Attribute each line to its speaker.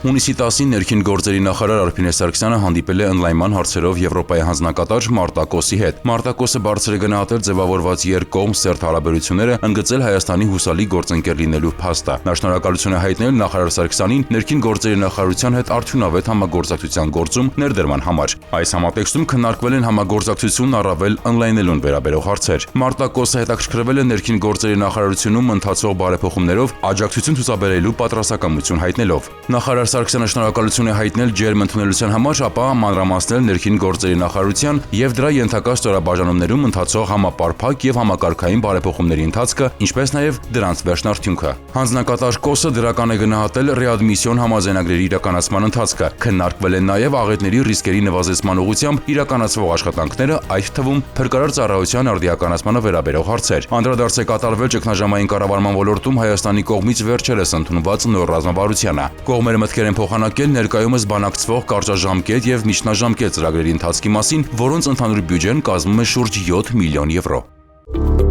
Speaker 1: Հունիսի 10-ին ներքին գործերի նախարար Արփինե Սարգսյանը հանդիպել է ընդլայնման հարցերով Եվրոպայի հանձնակատար Մարտակոսի հետ։ Մարտակոսը բարձր է գնահատել ձևավորված երկկողմ սերտ հարաբերությունները, ընդգծել Հայաստանի հուսալի գործընկեր լինելու փաստը։ Նա շնորհակալություն է հայտնել նախարար Սարգսյանին ներքին գործերի նախարարության հետ արդյունավետ համագործակցության գործում ներդրման համար։ Այս համատեքստում քննարկվել են համագործակցությունն առավել ընդլայնելուն վերաբերող հարցեր։ Մարտակոսը հետաքրքրվել է ներքին գործերի նախարարությունում ընթացող բարեփոխումներով աջակցություն ցուցաբերելու պատրաստակամություն հայտնելով։ Նախարար Սարգսյանը շնորհակալություն է հայտնել ջերմ ընդունելության համար, ապա մանրամասնել ներքին գործերի նախարարության եւ դրա ենթակա ստորաբաժանումներում ընթացող համապարփակ եւ համակարգային բարեփոխումների ընթացքը, ինչպես նաեւ դրանց վերջնարդյունքը։ Հանձնակատար Կոսը դրական է գնահատել ռեադմիսիոն համաձայնագրերի իրականացման ընթացքը։ Քննարկվել են նաեւ աղետների ռիսկերի նվազեցման ուղղությամբ իրականացվող աշխատանքները, այդ թվում փրկարար ծառայության արդիականացմանը վերաբերող հարցեր։ Անդրադարձ է կատարվել ճգնաժամային կառավարման ոլորտում Հայաստանի կողմից վերջերս ընդունված նոր ռազմավարությանը։ Կողմերը մտքեր են փոխանակել ներկայումս բանակցվող կարճաժամկետ եւ միջնաժամկետ ծրագրերի ընթացքի մասին, որոնց ընդհանուր բյուջեն կազմում է շուրջ 7 միլիոն եվրո։